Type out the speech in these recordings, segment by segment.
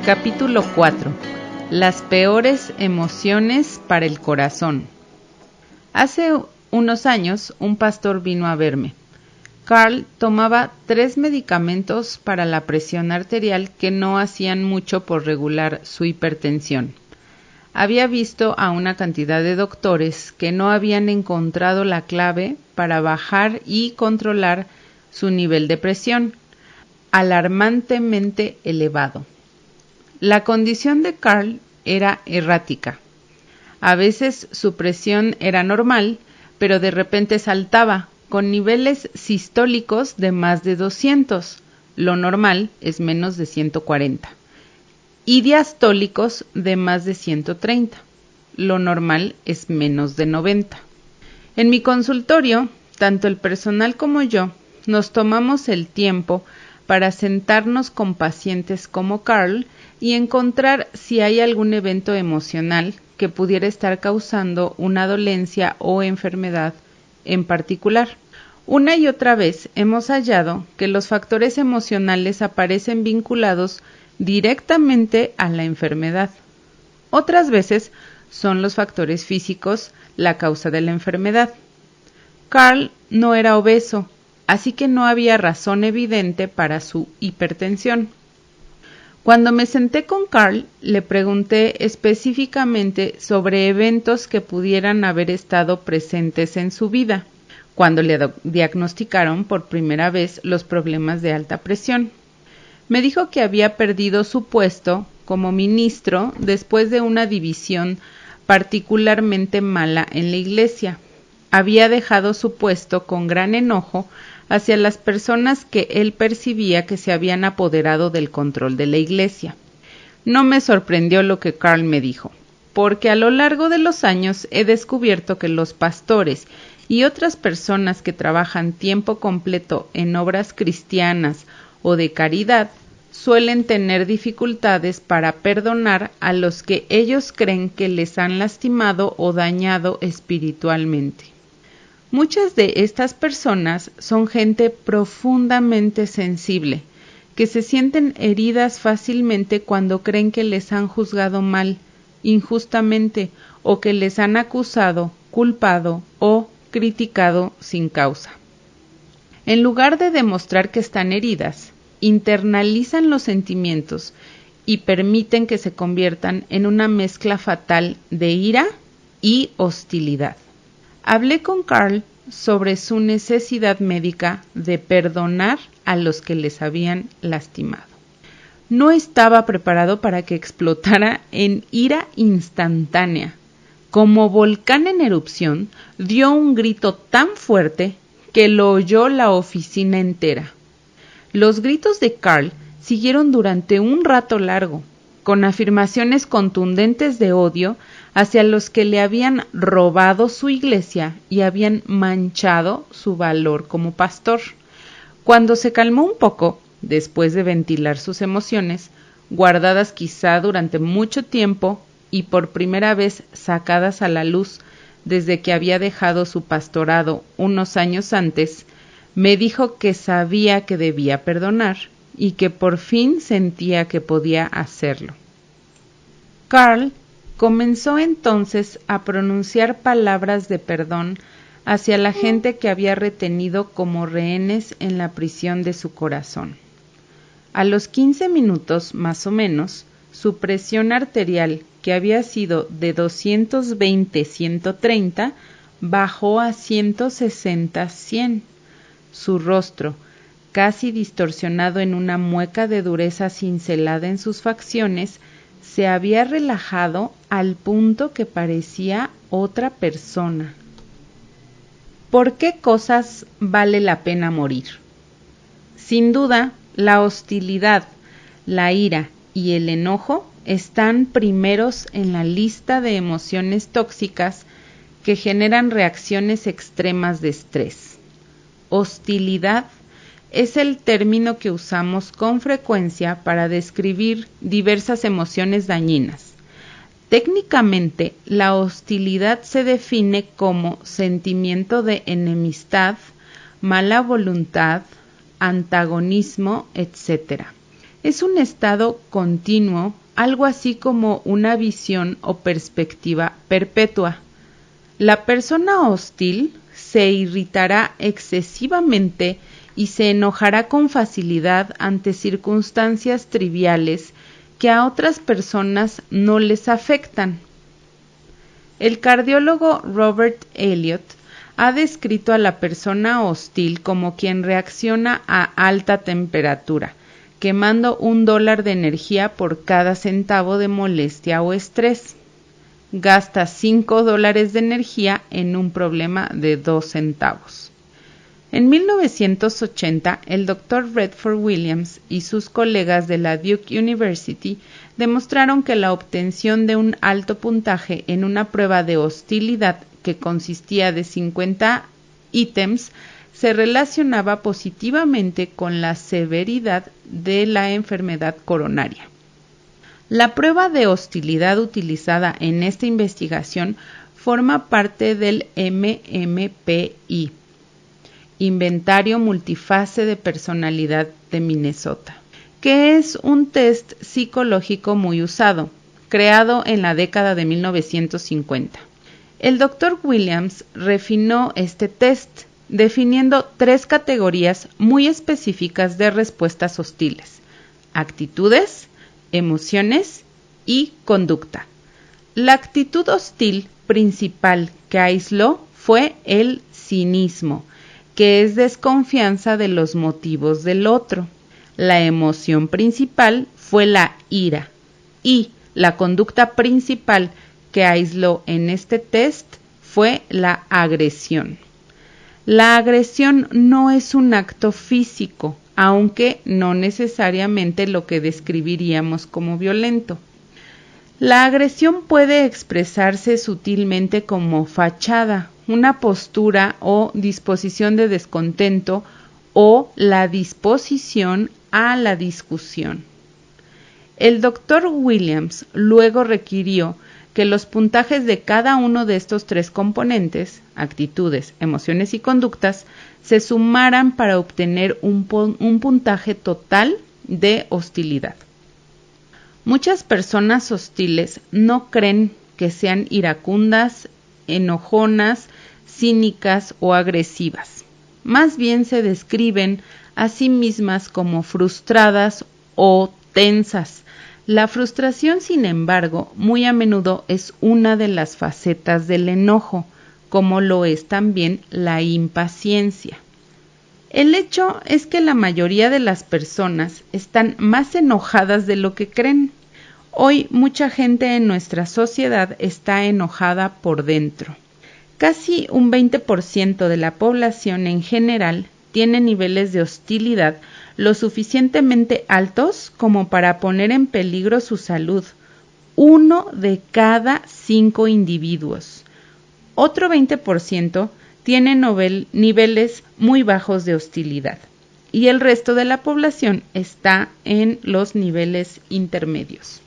Capítulo 4. Las peores emociones para el corazón. Hace unos años, un pastor vino a verme. Carl tomaba 3 medicamentos para la presión arterial que no hacían mucho por regular su hipertensión. Había visto a una cantidad de doctores que no habían encontrado la clave para bajar y controlar su nivel de presión, alarmantemente elevado. La condición de Carl era errática. A veces su presión era normal, pero de repente saltaba, con niveles sistólicos de más de 200. Lo normal es menos de 140. Y diastólicos de más de 130. Lo normal es menos de 90. En mi consultorio, tanto el personal como yo nos tomamos el tiempo para sentarnos con pacientes como Carl y encontrar si hay algún evento emocional que pudiera estar causando una dolencia o enfermedad en particular. Una y otra vez hemos hallado que los factores emocionales aparecen vinculados directamente a la enfermedad. Otras veces son los factores físicos la causa de la enfermedad. Carl no era obeso, así que no había razón evidente para su hipertensión. Cuando me senté con Carl, le pregunté específicamente sobre eventos que pudieran haber estado presentes en su vida, cuando le diagnosticaron por primera vez los problemas de alta presión. Me dijo que había perdido su puesto como ministro después de una división particularmente mala en la iglesia. Había dejado su puesto con gran enojo hacia las personas que él percibía que se habían apoderado del control de la iglesia. No me sorprendió lo que Carl me dijo, porque a lo largo de los años he descubierto que los pastores y otras personas que trabajan tiempo completo en obras cristianas o de caridad suelen tener dificultades para perdonar a los que ellos creen que les han lastimado o dañado espiritualmente. Muchas de estas personas son gente profundamente sensible, que se sienten heridas fácilmente cuando creen que les han juzgado mal, injustamente, o que les han acusado, culpado o criticado sin causa. En lugar de demostrar que están heridas, internalizan los sentimientos y permiten que se conviertan en una mezcla fatal de ira y hostilidad. Hablé con Carl sobre su necesidad médica de perdonar a los que les habían lastimado. No estaba preparado para que explotara en ira instantánea. Como volcán en erupción, dio un grito tan fuerte que lo oyó la oficina entera. Los gritos de Carl siguieron durante un rato largo, con afirmaciones contundentes de odio hacia los que le habían robado su iglesia y habían manchado su valor como pastor. Cuando se calmó un poco, después de ventilar sus emociones, guardadas quizá durante mucho tiempo y por primera vez sacadas a la luz desde que había dejado su pastorado unos años antes, me dijo que sabía que debía perdonar y que por fin sentía que podía hacerlo. Carl comenzó entonces a pronunciar palabras de perdón hacia la gente que había retenido como rehenes en la prisión de su corazón. A los 15 minutos, más o menos, su presión arterial, que había sido de 220/130, bajó a 160/100. Su rostro, casi distorsionado en una mueca de dureza cincelada en sus facciones, se había relajado al punto que parecía otra persona. ¿Por qué cosas vale la pena morir? Sin duda, la hostilidad, la ira y el enojo están primeros en la lista de emociones tóxicas que generan reacciones extremas de estrés. Hostilidad es el término que usamos con frecuencia para describir diversas emociones dañinas. Técnicamente, la hostilidad se define como sentimiento de enemistad, mala voluntad, antagonismo, etc. Es un estado continuo, algo así como una visión o perspectiva perpetua. La persona hostil se irritará excesivamente y se enojará con facilidad ante circunstancias triviales que a otras personas no les afectan. El cardiólogo Robert Elliott ha descrito a la persona hostil como quien reacciona a alta temperatura, quemando $1 de energía por cada centavo de molestia o estrés. Gasta $5 de energía en un problema de 2 centavos. En 1980, el Dr. Redford Williams y sus colegas de la Duke University demostraron que la obtención de un alto puntaje en una prueba de hostilidad que consistía de 50 ítems se relacionaba positivamente con la severidad de la enfermedad coronaria. La prueba de hostilidad utilizada en esta investigación forma parte del MMPI, Inventario Multifase de Personalidad de Minnesota, que es un test psicológico muy usado, creado en la década de 1950. El Dr. Williams refinó este test, definiendo 3 categorías muy específicas de respuestas hostiles: actitudes, emociones y conducta. La actitud hostil principal que aisló fue el cinismo, que es desconfianza de los motivos del otro. La emoción principal fue la ira y la conducta principal que aisló en este test fue la agresión. La agresión no es un acto físico, aunque no necesariamente lo que describiríamos como violento. La agresión puede expresarse sutilmente como fachada, una postura o disposición de descontento o la disposición a la discusión. El Dr. Williams luego requirió que los puntajes de cada uno de estos 3 componentes, actitudes, emociones y conductas, se sumaran para obtener un puntaje total de hostilidad. Muchas personas hostiles no creen que sean iracundas, enojonas, cínicas o agresivas. Más bien se describen a sí mismas como frustradas o tensas. La frustración, sin embargo, muy a menudo es una de las facetas del enojo, como lo es también la impaciencia. El hecho es que la mayoría de las personas están más enojadas de lo que creen. Hoy mucha gente en nuestra sociedad está enojada por dentro. Casi un 20% de la población en general tiene niveles de hostilidad lo suficientemente altos como para poner en peligro su salud. 1 de cada 5 individuos. Otro 20% tiene niveles muy bajos de hostilidad y el resto de la población está en los niveles intermedios.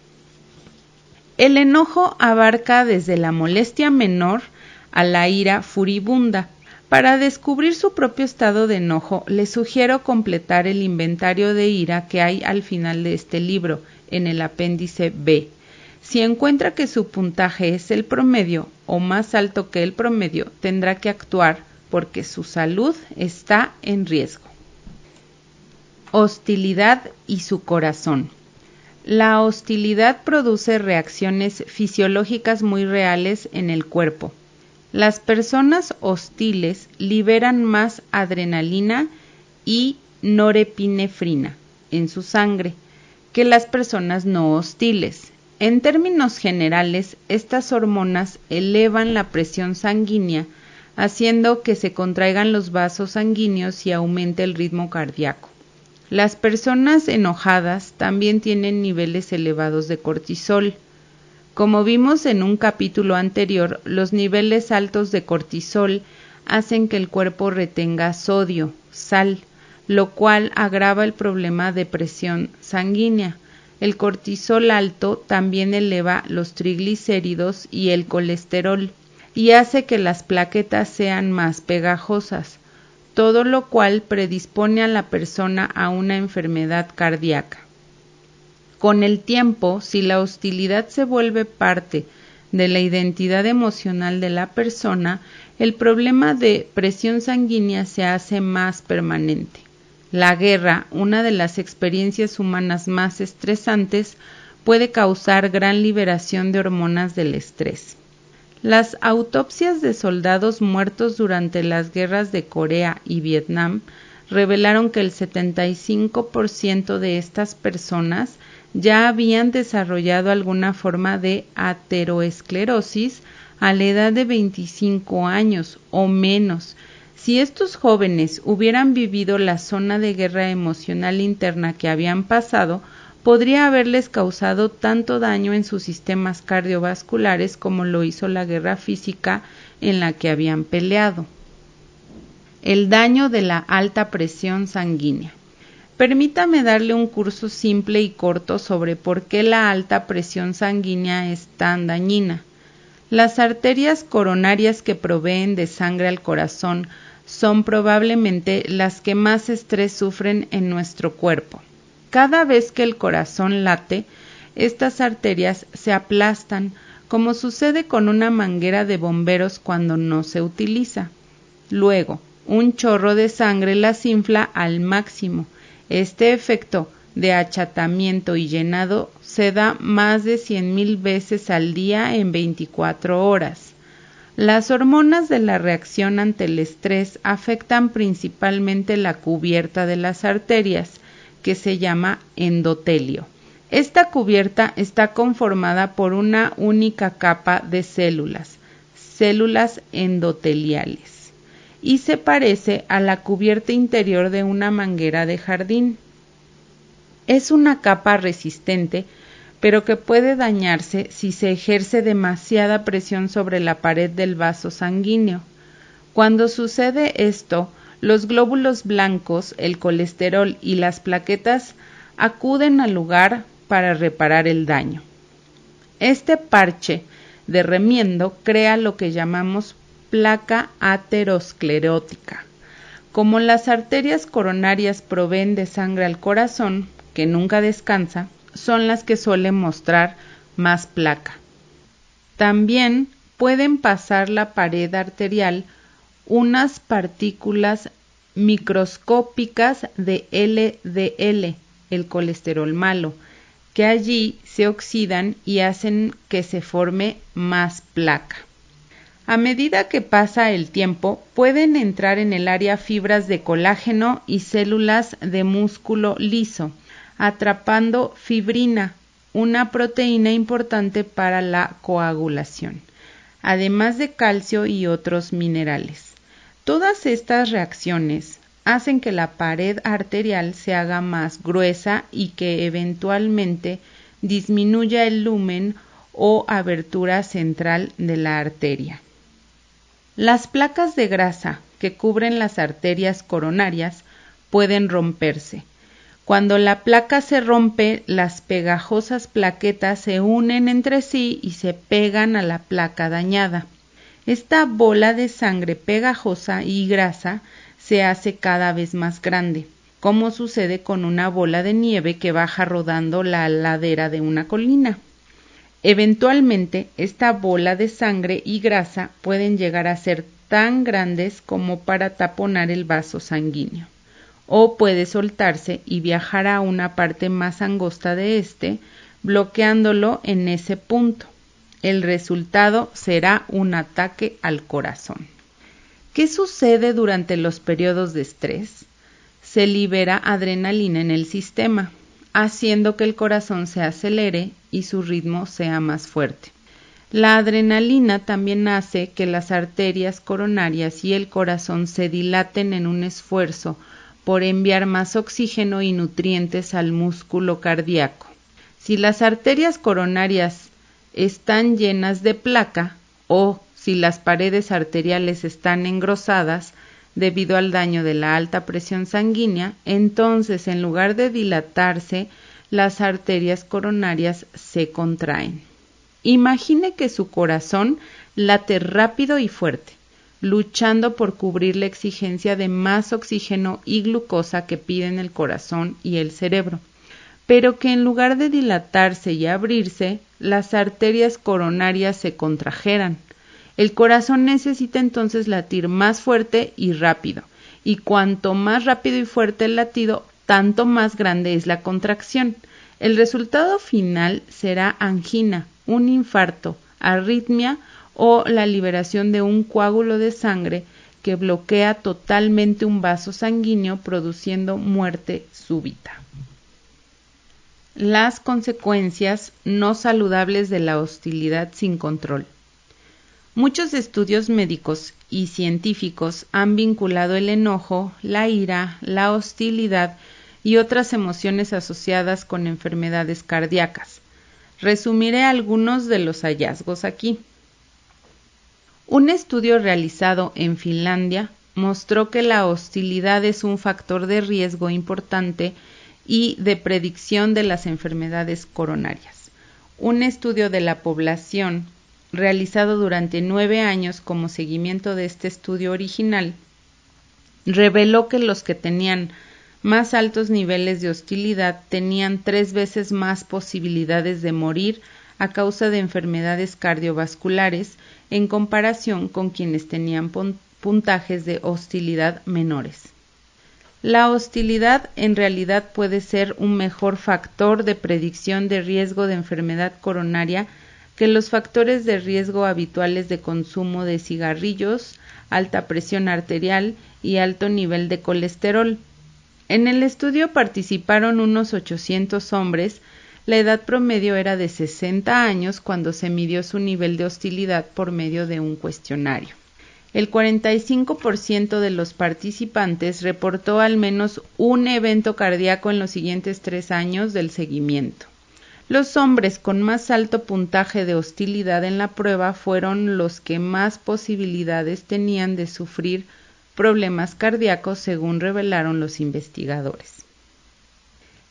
El enojo abarca desde la molestia menor a la ira furibunda. Para descubrir su propio estado de enojo, les sugiero completar el inventario de ira que hay al final de este libro, en el apéndice B. Si encuentra que su puntaje es el promedio o más alto que el promedio, tendrá que actuar porque su salud está en riesgo. Hostilidad y su corazón. La hostilidad produce reacciones fisiológicas muy reales en el cuerpo. Las personas hostiles liberan más adrenalina y norepinefrina en su sangre que las personas no hostiles. En términos generales, estas hormonas elevan la presión sanguínea, haciendo que se contraigan los vasos sanguíneos y aumente el ritmo cardíaco. Las personas enojadas también tienen niveles elevados de cortisol. Como vimos en un capítulo anterior, los niveles altos de cortisol hacen que el cuerpo retenga sodio, sal, lo cual agrava el problema de presión sanguínea. El cortisol alto también eleva los triglicéridos y el colesterol y hace que las plaquetas sean más pegajosas, todo lo cual predispone a la persona a una enfermedad cardíaca. Con el tiempo, si la hostilidad se vuelve parte de la identidad emocional de la persona, el problema de presión sanguínea se hace más permanente. La guerra, una de las experiencias humanas más estresantes, puede causar gran liberación de hormonas del estrés. Las autopsias de soldados muertos durante las guerras de Corea y Vietnam revelaron que el 75% de estas personas ya habían desarrollado alguna forma de ateroesclerosis a la edad de 25 años o menos. Si estos jóvenes hubieran vivido la zona de guerra emocional interna que habían pasado, podría haberles causado tanto daño en sus sistemas cardiovasculares como lo hizo la guerra física en la que habían peleado. El daño de la alta presión sanguínea. Permítame darle un curso simple y corto sobre por qué la alta presión sanguínea es tan dañina. Las arterias coronarias que proveen de sangre al corazón son probablemente las que más estrés sufren en nuestro cuerpo. Cada vez que el corazón late, estas arterias se aplastan, como sucede con una manguera de bomberos cuando no se utiliza. Luego, un chorro de sangre las infla al máximo. Este efecto de achatamiento y llenado se da más de 100,000 veces al día en 24 horas. Las hormonas de la reacción ante el estrés afectan principalmente la cubierta de las arterias, que se llama endotelio. Esta cubierta está conformada por una única capa de células endoteliales, y se parece a la cubierta interior de una manguera de jardín. Es una capa resistente, pero que puede dañarse si se ejerce demasiada presión sobre la pared del vaso sanguíneo. Cuando sucede esto, los glóbulos blancos, el colesterol y las plaquetas acuden al lugar para reparar el daño. Este parche de remiendo crea lo que llamamos placa aterosclerótica. Como las arterias coronarias proveen de sangre al corazón, que nunca descansa, son las que suelen mostrar más placa. También pueden pasar la pared arterial unas partículas microscópicas de LDL, el colesterol malo, que allí se oxidan y hacen que se forme más placa. A medida que pasa el tiempo, pueden entrar en el área fibras de colágeno y células de músculo liso, atrapando fibrina, una proteína importante para la coagulación, además de calcio y otros minerales. Todas estas reacciones hacen que la pared arterial se haga más gruesa y que eventualmente disminuya el lumen o abertura central de la arteria. Las placas de grasa que cubren las arterias coronarias pueden romperse. Cuando la placa se rompe, las pegajosas plaquetas se unen entre sí y se pegan a la placa dañada. Esta bola de sangre pegajosa y grasa se hace cada vez más grande, como sucede con una bola de nieve que baja rodando la ladera de una colina. Eventualmente, esta bola de sangre y grasa pueden llegar a ser tan grandes como para taponar el vaso sanguíneo, o puede soltarse y viajar a una parte más angosta de este, bloqueándolo en ese punto. El resultado será un ataque al corazón. ¿Qué sucede durante los periodos de estrés? Se libera adrenalina en el sistema, haciendo que el corazón se acelere y su ritmo sea más fuerte. La adrenalina también hace que las arterias coronarias y el corazón se dilaten en un esfuerzo por enviar más oxígeno y nutrientes al músculo cardíaco. Si las arterias coronarias están llenas de placa o si las paredes arteriales están engrosadas debido al daño de la alta presión sanguínea, entonces en lugar de dilatarse, las arterias coronarias se contraen. Imagine que su corazón late rápido y fuerte, luchando por cubrir la exigencia de más oxígeno y glucosa que piden el corazón y el cerebro. pero que en lugar de dilatarse y abrirse, las arterias coronarias se contrajeran. El corazón necesita entonces latir más fuerte y rápido, y cuanto más rápido y fuerte el latido, tanto más grande es la contracción. El resultado final será angina, un infarto, arritmia o la liberación de un coágulo de sangre que bloquea totalmente un vaso sanguíneo, produciendo muerte súbita. Las consecuencias no saludables de la hostilidad sin control. Muchos estudios médicos y científicos han vinculado el enojo, la ira, la hostilidad y otras emociones asociadas con enfermedades cardíacas. Resumiré algunos de los hallazgos aquí. Un estudio realizado en Finlandia mostró que la hostilidad es un factor de riesgo importante y de predicción de las enfermedades coronarias. Un estudio de la población realizado durante 9 años como seguimiento de este estudio original reveló que los que tenían más altos niveles de hostilidad tenían 3 veces más posibilidades de morir a causa de enfermedades cardiovasculares en comparación con quienes tenían puntajes de hostilidad menores. La hostilidad en realidad puede ser un mejor factor de predicción de riesgo de enfermedad coronaria que los factores de riesgo habituales de consumo de cigarrillos, alta presión arterial y alto nivel de colesterol. En el estudio participaron unos 800 hombres. La edad promedio era de 60 años cuando se midió su nivel de hostilidad por medio de un cuestionario. El 45% de los participantes reportó al menos un evento cardíaco en los siguientes 3 años del seguimiento. Los hombres con más alto puntaje de hostilidad en la prueba fueron los que más posibilidades tenían de sufrir problemas cardíacos, según revelaron los investigadores.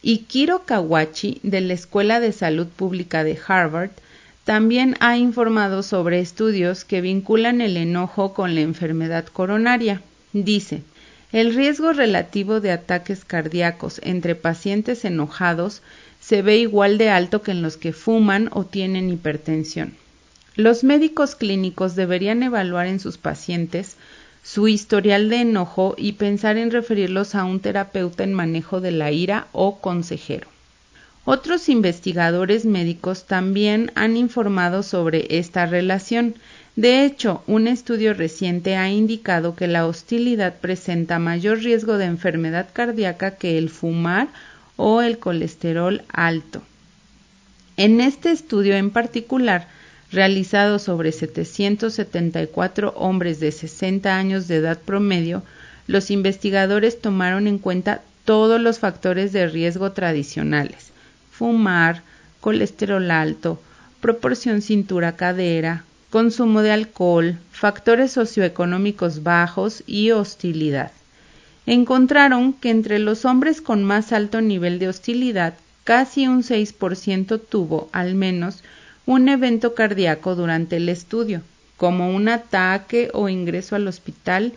Ikiro Kawachi, de la Escuela de Salud Pública de Harvard, también ha informado sobre estudios que vinculan el enojo con la enfermedad coronaria. Dice, el riesgo relativo de ataques cardíacos entre pacientes enojados se ve igual de alto que en los que fuman o tienen hipertensión. Los médicos clínicos deberían evaluar en sus pacientes su historial de enojo y pensar en referirlos a un terapeuta en manejo de la ira o consejero. Otros investigadores médicos también han informado sobre esta relación. De hecho, un estudio reciente ha indicado que la hostilidad presenta mayor riesgo de enfermedad cardíaca que el fumar o el colesterol alto. En este estudio en particular, realizado sobre 774 hombres de 60 años de edad promedio, los investigadores tomaron en cuenta todos los factores de riesgo tradicionales: fumar, colesterol alto, proporción cintura-cadera, consumo de alcohol, factores socioeconómicos bajos y hostilidad. Encontraron que entre los hombres con más alto nivel de hostilidad, casi un 6% tuvo, al menos, un evento cardíaco durante el estudio, como un ataque o ingreso al hospital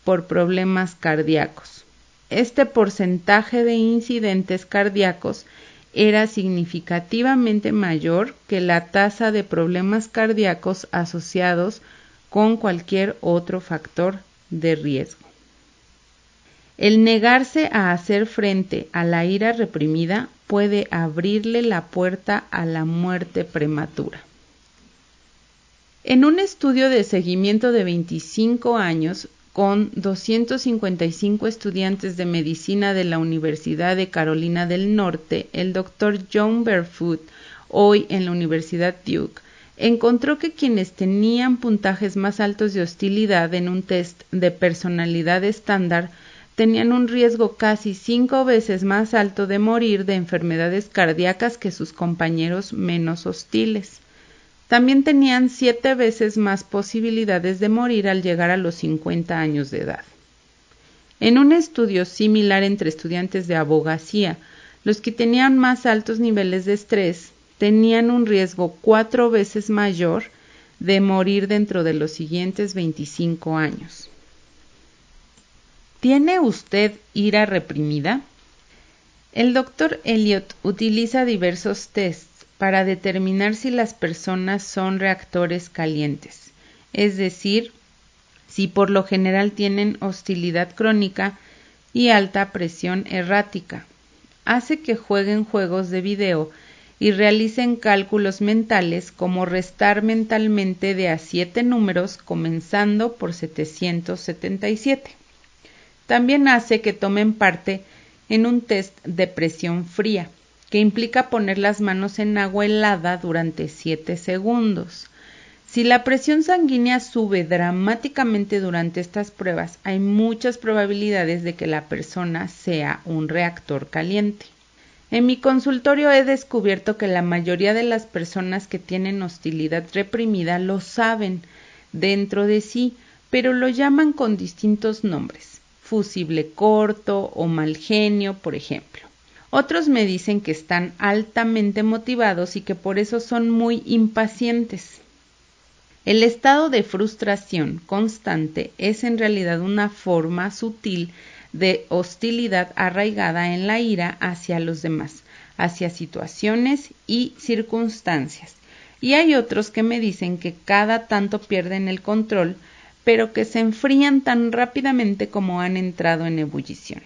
por problemas cardíacos. Este porcentaje de incidentes cardíacos era significativamente mayor que la tasa de problemas cardíacos asociados con cualquier otro factor de riesgo. El negarse a hacer frente a la ira reprimida puede abrirle la puerta a la muerte prematura. En un estudio de seguimiento de 25 años con 255 estudiantes de medicina de la Universidad de Carolina del Norte, el Dr. John Barefoot, hoy en la Universidad Duke, encontró que quienes tenían puntajes más altos de hostilidad en un test de personalidad estándar tenían un riesgo casi 5 veces más alto de morir de enfermedades cardíacas que sus compañeros menos hostiles. También tenían 7 veces más posibilidades de morir al llegar a los 50 años de edad. En un estudio similar entre estudiantes de abogacía, los que tenían más altos niveles de estrés tenían un riesgo 4 veces mayor de morir dentro de los siguientes 25 años. ¿Tiene usted ira reprimida? El Dr. Elliot utiliza diversos tests para determinar si las personas son reactores calientes, es decir, si por lo general tienen hostilidad crónica y alta presión errática. Hace que jueguen juegos de video y realicen cálculos mentales como restar mentalmente de a 7 números comenzando por 777. También hace que tomen parte en un test de presión fría, que implica poner las manos en agua helada durante 7 segundos. Si la presión sanguínea sube dramáticamente durante estas pruebas, hay muchas probabilidades de que la persona sea un reactor caliente. En mi consultorio he descubierto que la mayoría de las personas que tienen hostilidad reprimida lo saben dentro de sí, pero lo llaman con distintos nombres, fusible corto o mal genio, por ejemplo. Otros me dicen que están altamente motivados y que por eso son muy impacientes. El estado de frustración constante es en realidad una forma sutil de hostilidad arraigada en la ira hacia los demás, hacia situaciones y circunstancias. Y hay otros que me dicen que cada tanto pierden el control, pero que se enfrían tan rápidamente como han entrado en ebullición.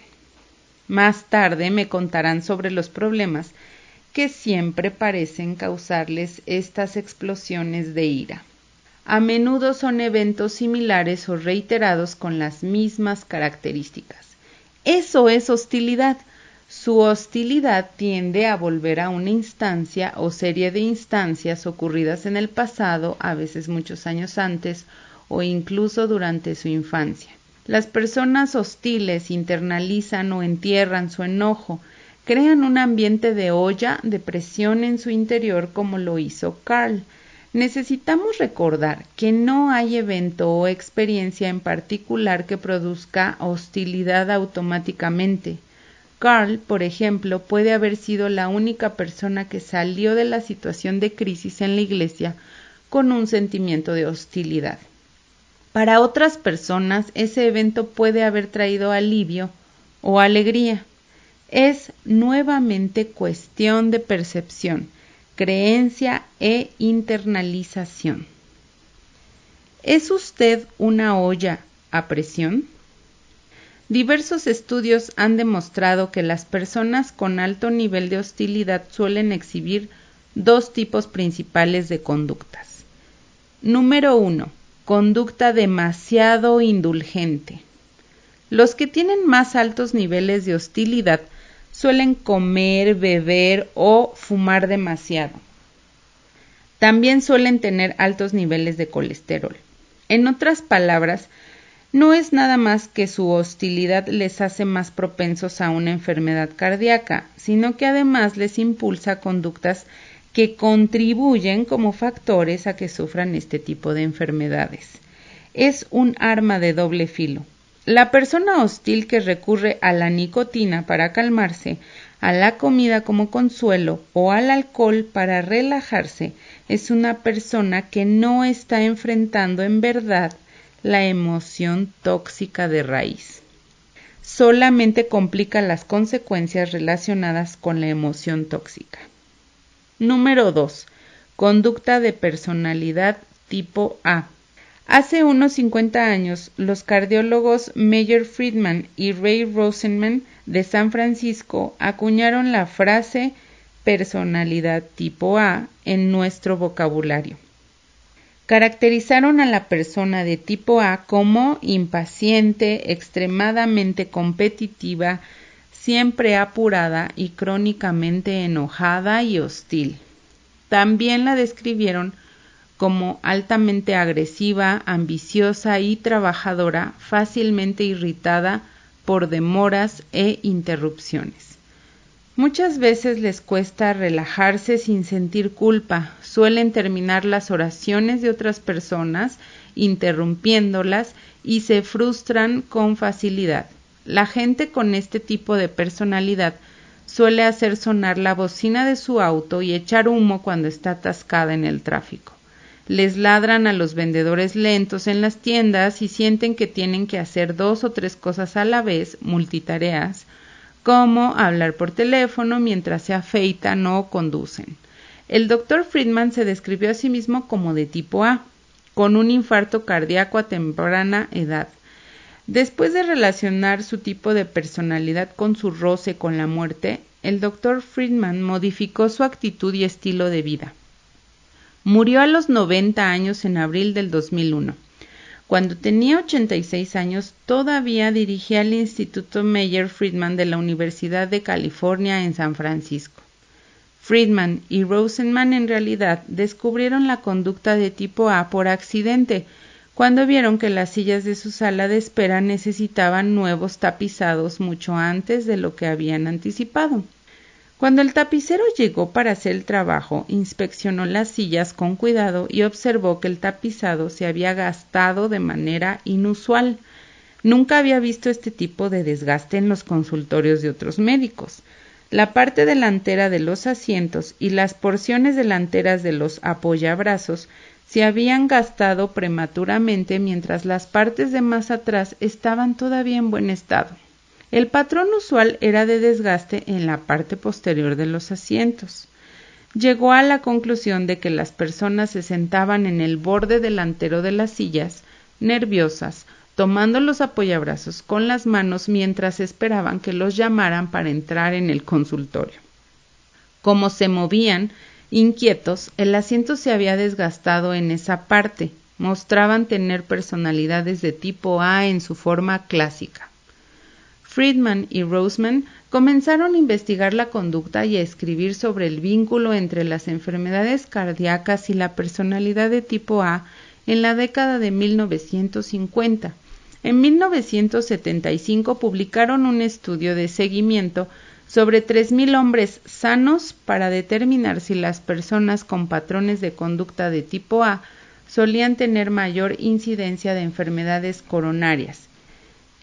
Más tarde me contarán sobre los problemas que siempre parecen causarles estas explosiones de ira. A menudo son eventos similares o reiterados con las mismas características. Eso es hostilidad. Su hostilidad tiende a volver a una instancia o serie de instancias ocurridas en el pasado, a veces muchos años antes, o incluso durante su infancia. Las personas hostiles internalizan o entierran su enojo, crean un ambiente de olla de presión en su interior como lo hizo Carl. Necesitamos recordar que no hay evento o experiencia en particular que produzca hostilidad automáticamente. Carl, por ejemplo, puede haber sido la única persona que salió de la situación de crisis en la iglesia con un sentimiento de hostilidad. Para otras personas, ese evento puede haber traído alivio o alegría. Es nuevamente cuestión de percepción, creencia e internalización. ¿Es usted una olla a presión? Diversos estudios han demostrado que las personas con alto nivel de hostilidad suelen exhibir dos tipos principales de conductas. Número 1. Conducta demasiado indulgente. Los que tienen más altos niveles de hostilidad suelen comer, beber o fumar demasiado. También suelen tener altos niveles de colesterol. En otras palabras, no es nada más que su hostilidad les hace más propensos a una enfermedad cardíaca, sino que además les impulsa conductas que contribuyen como factores a que sufran este tipo de enfermedades. Es un arma de doble filo. La persona hostil que recurre a la nicotina para calmarse, a la comida como consuelo o al alcohol para relajarse es una persona que no está enfrentando en verdad la emoción tóxica de raíz. Solamente complica las consecuencias relacionadas con la emoción tóxica. Número 2. Conducta de personalidad tipo A. Hace unos 50 años, los cardiólogos Meyer Friedman y Ray Rosenman de San Francisco acuñaron la frase personalidad tipo A en nuestro vocabulario. Caracterizaron a la persona de tipo A como impaciente, extremadamente competitiva, siempre apurada y crónicamente enojada y hostil. También la describieron como altamente agresiva, ambiciosa y trabajadora, fácilmente irritada por demoras e interrupciones. Muchas veces les cuesta relajarse sin sentir culpa, suelen terminar las oraciones de otras personas, interrumpiéndolas y se frustran con facilidad. La gente con este tipo de personalidad suele hacer sonar la bocina de su auto y echar humo cuando está atascada en el tráfico. Les ladran a los vendedores lentos en las tiendas y sienten que tienen que hacer 2 o 3 cosas a la vez, multitareas, como hablar por teléfono mientras se afeitan o conducen. El Dr. Friedman se describió a sí mismo como de tipo A, con un infarto cardíaco a temprana edad. Después de relacionar su tipo de personalidad con su roce con la muerte, el Dr. Friedman modificó su actitud y estilo de vida. Murió a los 90 años en abril del 2001. Cuando tenía 86 años, todavía dirigía el Instituto Meyer Friedman de la Universidad de California en San Francisco. Friedman y Rosenman en realidad descubrieron la conducta de tipo A por accidente, cuando vieron que las sillas de su sala de espera necesitaban nuevos tapizados mucho antes de lo que habían anticipado. Cuando el tapicero llegó para hacer el trabajo, inspeccionó las sillas con cuidado y observó que el tapizado se había gastado de manera inusual. Nunca había visto este tipo de desgaste en los consultorios de otros médicos. La parte delantera de los asientos y las porciones delanteras de los apoyabrazos se habían gastado prematuramente, mientras las partes de más atrás estaban todavía en buen estado. El patrón usual era de desgaste en la parte posterior de los asientos. Llegó a la conclusión de que las personas se sentaban en el borde delantero de las sillas, nerviosas, tomando los apoyabrazos con las manos mientras esperaban que los llamaran para entrar en el consultorio. Como se movían, inquietos, el asiento se había desgastado en esa parte. Mostraban tener personalidades de tipo A en su forma clásica. Friedman y Rosenman comenzaron a investigar la conducta y a escribir sobre el vínculo entre las enfermedades cardíacas y la personalidad de tipo A en la década de 1950. En 1975 publicaron un estudio de seguimiento sobre 3,000 hombres sanos para determinar si las personas con patrones de conducta de tipo A solían tener mayor incidencia de enfermedades coronarias.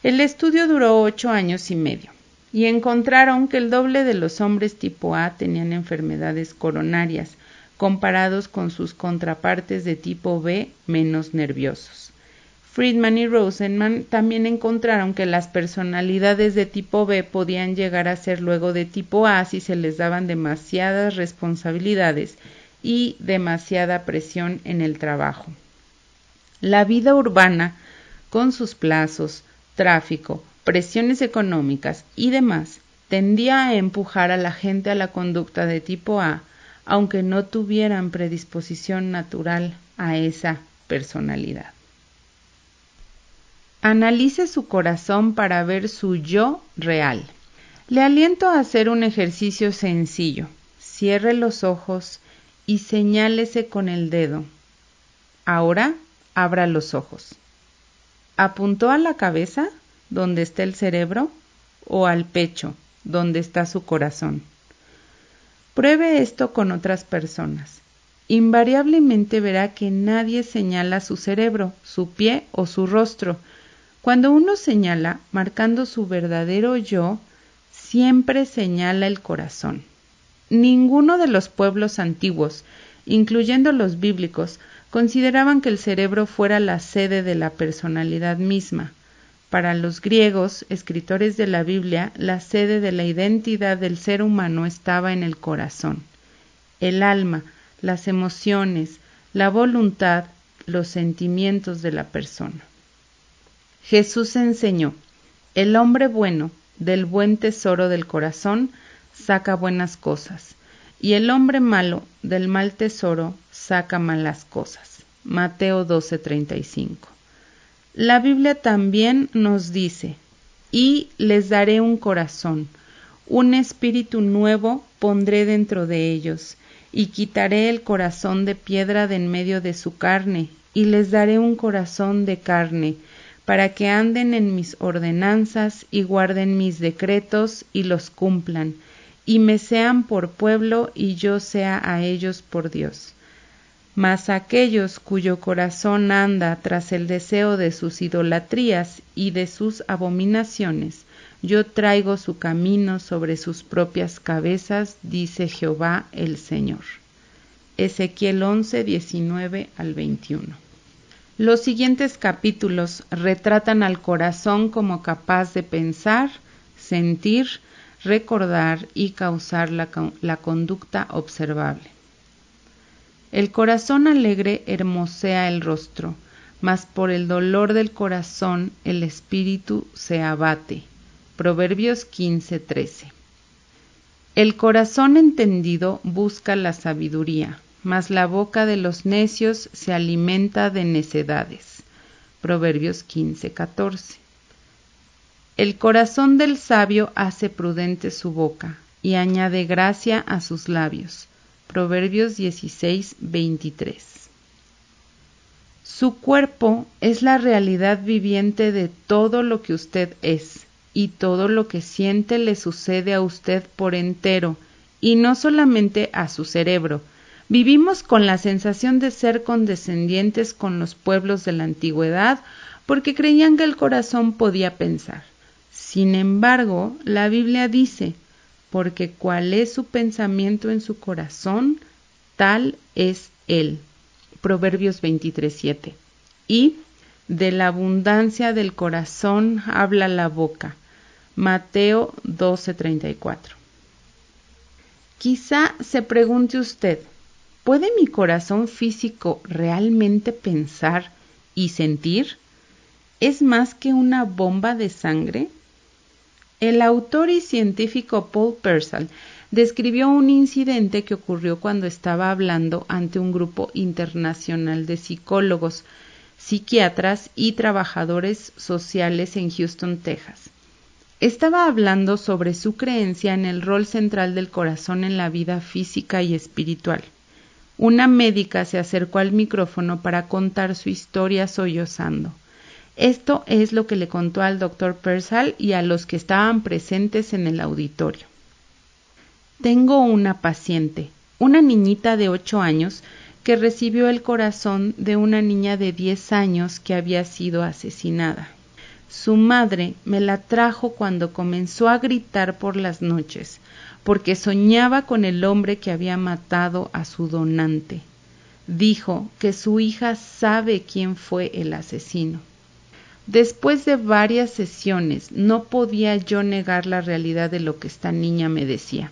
El estudio duró 8 años y medio y encontraron que el doble de los hombres tipo A tenían enfermedades coronarias, comparados con sus contrapartes de tipo B menos nerviosos. Friedman y Rosenman también encontraron que las personalidades de tipo B podían llegar a ser luego de tipo A si se les daban demasiadas responsabilidades y demasiada presión en el trabajo. La vida urbana, con sus plazos, tráfico, presiones económicas y demás, tendía a empujar a la gente a la conducta de tipo A, aunque no tuvieran predisposición natural a esa personalidad. Analice su corazón para ver su yo real. Le aliento a hacer un ejercicio sencillo. Cierre los ojos y señálese con el dedo. Ahora, abra los ojos. ¿Apuntó a la cabeza, donde está el cerebro, o al pecho, donde está su corazón? Pruebe esto con otras personas. Invariablemente verá que nadie señala su cerebro, su pie o su rostro. Cuando uno señala, marcando su verdadero yo, siempre señala el corazón. Ninguno de los pueblos antiguos, incluyendo los bíblicos, consideraban que el cerebro fuera la sede de la personalidad misma. Para los griegos, escritores de la Biblia, la sede de la identidad del ser humano estaba en el corazón. El alma, las emociones, la voluntad, los sentimientos de la persona. Jesús enseñó: el hombre bueno, del buen tesoro del corazón, saca buenas cosas, y el hombre malo, del mal tesoro, saca malas cosas. Mateo 12:35. La Biblia también nos dice: y les daré un corazón, un espíritu nuevo pondré dentro de ellos, y quitaré el corazón de piedra de en medio de su carne, y les daré un corazón de carne, para que anden en mis ordenanzas y guarden mis decretos y los cumplan, y me sean por pueblo y yo sea a ellos por Dios. Mas aquellos cuyo corazón anda tras el deseo de sus idolatrías y de sus abominaciones, yo traigo su camino sobre sus propias cabezas, dice Jehová el Señor. Ezequiel 11:19-21. Los siguientes capítulos retratan al corazón como capaz de pensar, sentir, recordar y causar la conducta observable. El corazón alegre hermosea el rostro, mas por el dolor del corazón el espíritu se abate. Proverbios 15:13. El corazón entendido busca la sabiduría, mas la boca de los necios se alimenta de necedades. Proverbios 15:14. El corazón del sabio hace prudente su boca y añade gracia a sus labios. Proverbios 16:23. Su cuerpo es la realidad viviente de todo lo que usted es, y todo lo que siente le sucede a usted por entero, y no solamente a su cerebro. Vivimos con la sensación de ser condescendientes con los pueblos de la antigüedad porque creían que el corazón podía pensar. Sin embargo, la Biblia dice, porque cuál es su pensamiento en su corazón, tal es él. Proverbios 23:7. Y de la abundancia del corazón habla la boca. Mateo 12:34. Quizá se pregunte usted, ¿puede mi corazón físico realmente pensar y sentir? ¿Es más que una bomba de sangre? El autor y científico Paul Pearsall describió un incidente que ocurrió cuando estaba hablando ante un grupo internacional de psicólogos, psiquiatras y trabajadores sociales en Houston, Texas. Estaba hablando sobre su creencia en el rol central del corazón en la vida física y espiritual. Una médica se acercó al micrófono para contar su historia sollozando. Esto es lo que le contó al Dr. Pearsall y a los que estaban presentes en el auditorio. Tengo una paciente, una niñita de 8 años, que recibió el corazón de una niña de 10 años que había sido asesinada. Su madre me la trajo cuando comenzó a gritar por las noches, porque soñaba con el hombre que había matado a su donante. Dijo que su hija sabe quién fue el asesino. Después de varias sesiones, no podía yo negar la realidad de lo que esta niña me decía.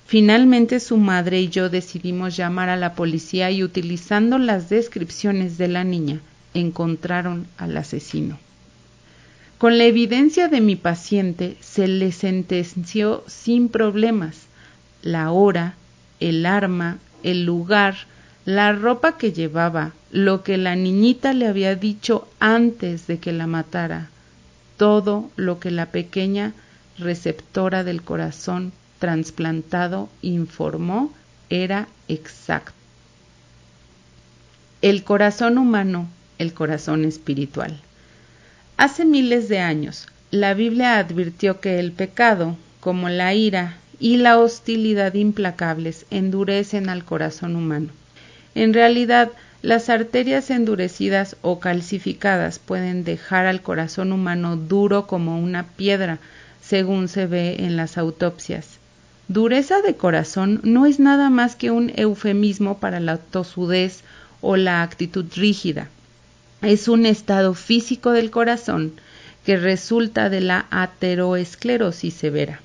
Finalmente su madre y yo decidimos llamar a la policía y utilizando las descripciones de la niña, encontraron al asesino. Con la evidencia de mi paciente se le sentenció sin problemas. La hora, el arma, el lugar, la ropa que llevaba, lo que la niñita le había dicho antes de que la matara, todo lo que la pequeña receptora del corazón trasplantado informó era exacto. El corazón humano, el corazón espiritual. Hace miles de años, la Biblia advirtió que el pecado, como la ira y la hostilidad implacables, endurecen al corazón humano. En realidad, las arterias endurecidas o calcificadas pueden dejar al corazón humano duro como una piedra, según se ve en las autopsias. Dureza de corazón no es nada más que un eufemismo para la tosudez o la actitud rígida. Es un estado físico del corazón que resulta de la ateroesclerosis severa.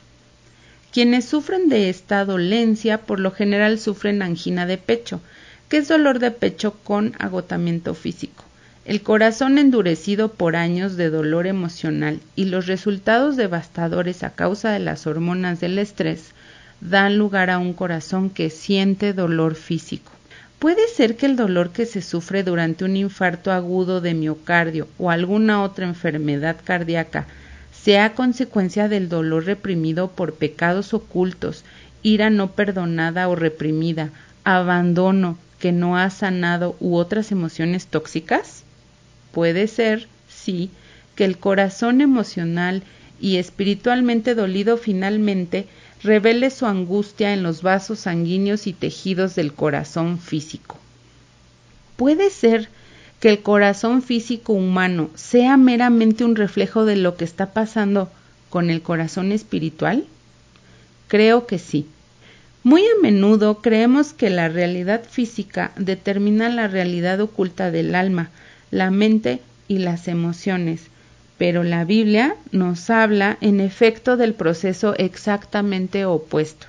Quienes sufren de esta dolencia por lo general sufren angina de pecho, que es dolor de pecho con agotamiento físico. El corazón endurecido por años de dolor emocional y los resultados devastadores a causa de las hormonas del estrés dan lugar a un corazón que siente dolor físico. Puede ser que el dolor que se sufre durante un infarto agudo de miocardio o alguna otra enfermedad cardíaca sea consecuencia del dolor reprimido por pecados ocultos, ira no perdonada o reprimida, abandono que no ha sanado u otras emociones tóxicas. Puede ser, sí, que el corazón emocional y espiritualmente dolido finalmente revele su angustia en los vasos sanguíneos y tejidos del corazón físico. Puede ser que el corazón físico humano sea meramente un reflejo de lo que está pasando con el corazón espiritual. Creo que sí. Muy a menudo creemos que la realidad física determina la realidad oculta del alma, la mente y las emociones, Pero la Biblia nos habla en efecto del proceso exactamente opuesto.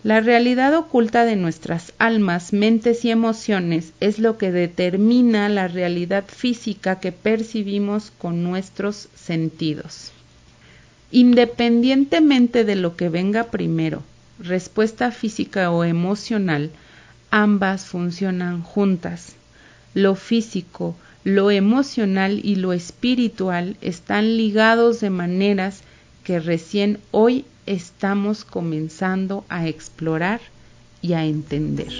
La realidad oculta de nuestras almas, mentes y emociones es lo que determina la realidad física que percibimos con nuestros sentidos. Independientemente de lo que venga primero, respuesta física o emocional, ambas funcionan juntas. Lo físico, lo emocional y lo espiritual están ligados de maneras que recién hoy estamos comenzando a explorar y a entender.